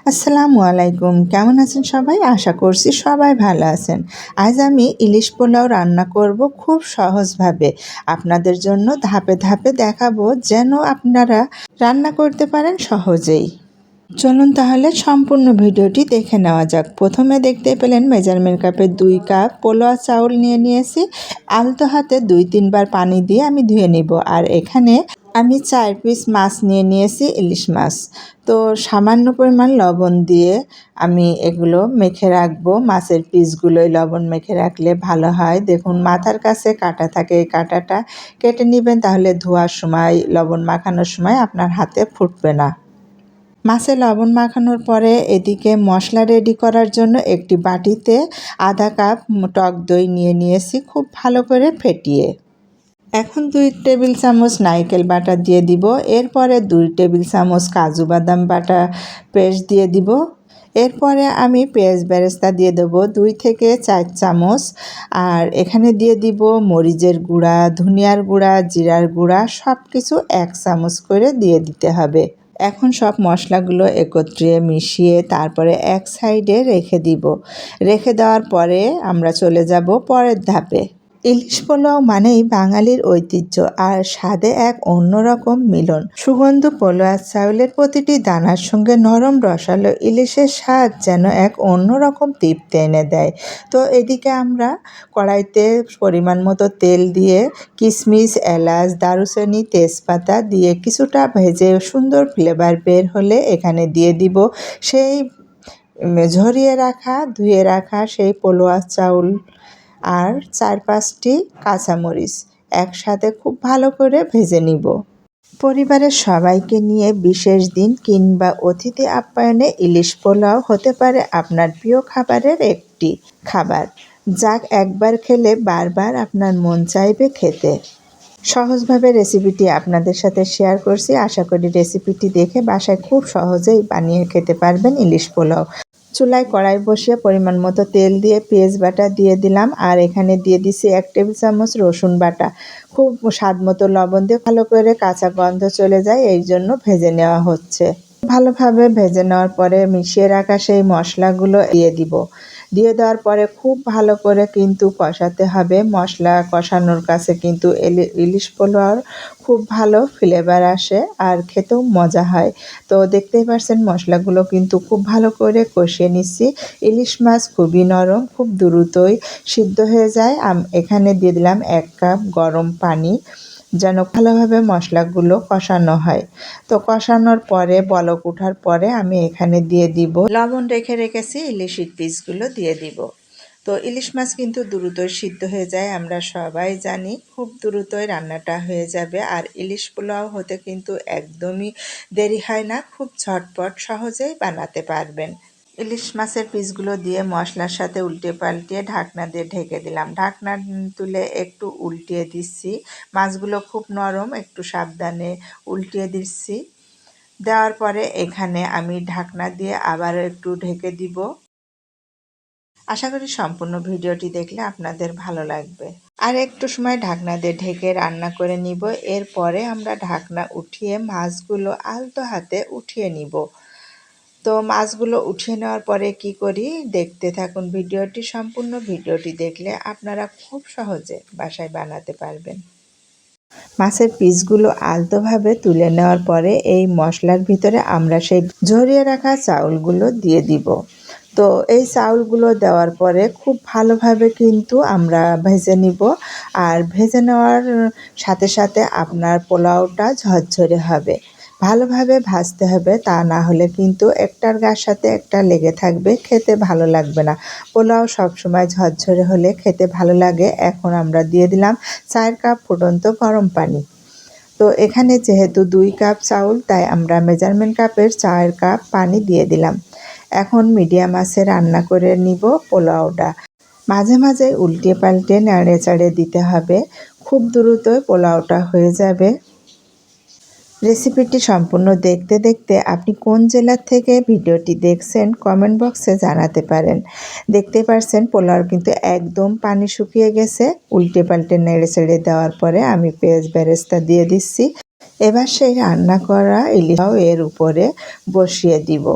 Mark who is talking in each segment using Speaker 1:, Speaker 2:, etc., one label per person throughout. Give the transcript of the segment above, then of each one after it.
Speaker 1: আসসালামু আলাইকুম। কেমন আছেন সবাই? আশা করছি সবাই ভালো আছেন। আজ আমি ইলিশ পোলাও রান্না করব খুব সহজভাবে। আপনাদের জন্য ধাপে ধাপে দেখাবো যেন আপনারা রান্না করতে পারেন সহজেই। চলুন তাহলে সম্পূর্ণ ভিডিওটি দেখে নেওয়া যাক। প্রথমে দেখতে পেলেন মেজারমেন্ট কাপে 2 কাপ পোলাও চাউল নিয়েছি। আলতো হাতে 2-3 বার পানি দিয়ে আমি ধুয়ে নিব। আর এখানে আমি 4 পিস মাছ নিয়েছি, ইলিশ মাছ। তো সামান্য পরিমাণ লবণ দিয়ে আমি এগুলো মেখে রাখবো। মাছের পিসগুলোই লবণ মেখে রাখলে ভালো হয়। দেখুন মাথার কাছে কাঁটা থাকে, এই কাঁটাটা কেটে নেবেন, তাহলে ধোয়ার সময় লবণ মাখানোর সময় আপনার হাতে ফুটবে না। মাছে লবণ মাখানোর পরে এদিকে মশলা রেডি করার জন্য একটি বাটিতে আধা কাপ টক দই নিয়েছি খুব ভালো করে ফেটিয়ে। এখন 2 টেবিল চামচ নারকেল বাটা দিয়ে দিব। এরপরে 2 টেবিল চামচ কাজু বাদাম বাটা পেস্ট দিয়ে দিব। এরপরে আমি পেঁয়াজ বেরেস্তা দিয়ে দেবো 2 থেকে 4 চামচ। আর এখানে দিয়ে দিব মরিচের গুঁড়া, ধনিয়ার গুঁড়া, জিরার গুঁড়া সব কিছু 1 চামচ করে দিয়ে দিতে হবে। এখন সব মশলাগুলো একত্রে মিশিয়ে তারপরে এক সাইডে রেখে দিব। রেখে দেওয়ার পরে আমরা চলে যাব পরের ধাপে। ইলিশ পোলাও মানেই বাঙালির ঐতিহ্য আর স্বাদে এক অন্যরকম মিলন। সুগন্ধ পোলাও চাউলের প্রতিটি দানার সঙ্গে নরম রসালো ইলিশের স্বাদ যেন এক অন্যরকম তৃপ্তি এনে দেয়। তো এদিকে আমরা কড়াইতে পরিমাণ মতো তেল দিয়ে কিশমিশ, এলাচ, দারুচিনি, তেজপাতা দিয়ে কিছুটা ভেজে সুন্দর ফ্লেভার বের হলে এখানে দিয়ে দিব সেই ঝরিয়ে রাখা, ধুয়ে রাখা সেই পোলাও চাউল আর 4-5টি কাঁচামরিচ একসাথে খুব ভালো করে ভেজে নিব। পরিবারের সবাইকে নিয়ে বিশেষ দিন কিংবা অতিথি আপ্যায়নে ইলিশ পোলাও হতে পারে আপনার প্রিয় খাবারের একটি খাবার, যা একবার খেলে বারবার আপনার মন চাইবে খেতে। সহজভাবে রেসিপিটি আপনাদের সাথে শেয়ার করছি। আশা করি রেসিপিটি দেখে বাসায় খুব সহজেই বানিয়ে খেতে পারবেন ইলিশ পোলাও। চুলায় কড়াই বসিয়ে পরিমাণ মতো তেল দিয়ে পেঁয়াজ বাটা দিয়ে দিলাম। আর এখানে দিয়ে দিছি 1 টেবিল চামচ রসুন বাটা। খুব স্বাদ মতো লবণ দিয়ে ভালো করে কাঁচা গন্ধ চলে যায়, এই জন্য ভেজে নেওয়া হচ্ছে। ভালোভাবে ভেজে নেওয়ার পরে মিশিয়ে রাখা সেই মশলাগুলো দিয়ে দিব। দিয়ে দেওয়ার পরে খুব ভালো করে কিন্তু কষাতে হবে। মশলা কষানোর কাছে কিন্তু ইলিশ পোলাওর খুব ভালো ফ্লেভার আসে আর খেতেও মজা হয়। তো দেখতেই পাচ্ছেন মশলাগুলো কিন্তু খুব ভালো করে কষিয়ে নিচ্ছি। ইলিশ মাছ খুবই নরম, খুব দ্রুতই সিদ্ধ হয়ে যায়। এখানে দিয়ে দিলাম 1 কাপ গরম পানি যেন ভালোভাবে মশলাগুলো কষানো হয়। তো কষানোর পরে বলক ওঠার পরে আমি এখানে দিয়ে দিব লবণ রেখেছি ইলিশের পিসগুলো দিয়ে দিব। তো ইলিশ মাছ কিন্তু দ্রুতই সিদ্ধ হয়ে যায়, আমরা সবাই জানি খুব দ্রুতই রান্নাটা হয়ে যাবে। আর ইলিশ পোলাও হতে কিন্তু একদমই দেরি হয় না, খুব ঝটপট সহজেই বানাতে পারবেন। ইলিশ মাছের পিসগুলো দিয়ে মশলার সাথে উল্টে পাল্টিয়ে ঢাকনা দিয়ে ঢেকে দিলাম। ঢাকনা তুলে একটু উল্টিয়ে দিচ্ছি। মাছগুলো খুব নরম, একটু সাবধানে উল্টিয়ে দিচ্ছি। দেওয়ার পরে এখানে আমি ঢাকনা দিয়ে আবারও একটু ঢেকে দিব। আশা করি সম্পূর্ণ ভিডিওটি দেখলে আপনাদের ভালো লাগবে। আর একটু সময় ঢাকনা দিয়ে ঢেকে রান্না করে নিব। এরপরে আমরা ঢাকনা উঠিয়ে মাছগুলো আলতো হাতে উঠিয়ে নিব। তো মাছগুলো উঠিয়ে নেওয়ার পরে কি করি, দেখতে থাকুন ভিডিওটি। সম্পূর্ণ ভিডিওটি দেখলে আপনারা খুব সহজে বাসায় বানাতে পারবেন। মাছের পিসগুলো আলতোভাবে তুলে নেওয়ার পরে এই মশলার ভিতরে আমরা সেই ঝরিয়ে রাখা চাউলগুলো দিয়ে দিব। তো এই চাউলগুলো দেওয়ার পরে খুব ভালোভাবে কিন্তু আমরা ভেজে নিব। আর ভেজে নেওয়ার সাথে সাথে আপনার পোলাওটা ঝরঝরে হবে। ভালোভাবে ভাজতে হবে, তা না হলে কিন্তু একটার গার সাথে একটা লেগে থাকবে, খেতে ভালো লাগবে না। পোলাও সবসময় ঝরঝরে হলে খেতে ভালো লাগে। এখন আমরা দিয়ে দিলাম 4 কাপ ফুটন্ত গরম পানি। তো এখানে যেহেতু 2 কাপ চাউল, তাই আমরা মেজারমেন্ট কাপের 4 কাপ পানি দিয়ে দিলাম। এখন মিডিয়াম আঁচে রান্না করে নিব পোলাওটা। মাঝে মাঝে উল্টে পাল্টে নেড়ে চেড়ে দিতে হবে, খুব দ্রুতই পোলাওটা হয়ে যাবে। রেসিপিটি সম্পূর্ণ দেখতে দেখতে আপনি কোন জেলার থেকে ভিডিওটি দেখছেন কমেন্ট বক্সে জানাতে পারেন। দেখতে পাচ্ছেন পোলাও কিন্তু একদম পানি শুকিয়ে গেছে। উল্টে পাল্টে নেড়ে চেড়ে দেওয়ার পরে আমি পেঁয়াজ বেরেস্তা দিয়ে দিচ্ছি। এবার সেই রান্না করা ইলিশটাও এর উপরে বসিয়ে দিব।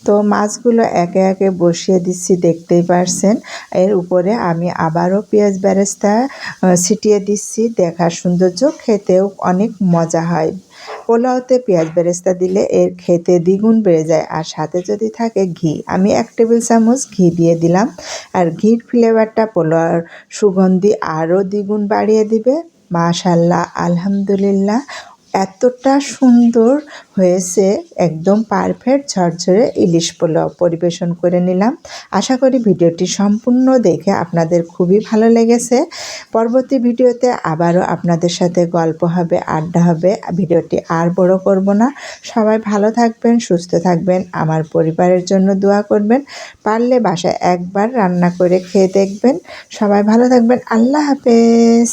Speaker 1: তো মাছগুলো একে একে বসিয়ে দিচ্ছি, দেখতেই পারছেন। এর উপরে আমি আবারও পেঁয়াজ বেরেস্তা ছিটিয়ে দিচ্ছি। দেখার সৌন্দর্য, খেতেও অনেক মজা হয়। পোলাওতে পেঁয়াজ বেরেস্তা দিলে এর খেতে দ্বিগুণ বেড়ে যায়। আর সাথে যদি থাকে ঘি, আমি 1 টেবিল চামচ ঘি দিয়ে দিলাম। আর ঘির ফ্লেভারটা পোলাওর সুগন্ধি আরও দ্বিগুণ বাড়িয়ে দিবে। মাশাআল্লাহ, আলহামদুলিল্লাহ, এতটা সুন্দর হয়েছে, একদম পারফেক্ট ঝরঝরে ইলিশ পোলাও পরিবেশন করে নিলাম। আশা করি ভিডিওটি সম্পূর্ণ দেখে আপনাদের খুবই ভালো লেগেছে। পরবর্তী ভিডিওতে আবারও আপনাদের সাথে গল্প হবে, আড্ডা হবে। ভিডিওটি আর বড় করব না। সবাই ভালো থাকবেন, সুস্থ থাকবেন, আমার পরিবারের জন্য দোয়া করবেন। পারলে বাসায় একবার রান্না করে খেয়ে দেখবেন। সবাই ভালো থাকবেন। আল্লাহ হাফেজ।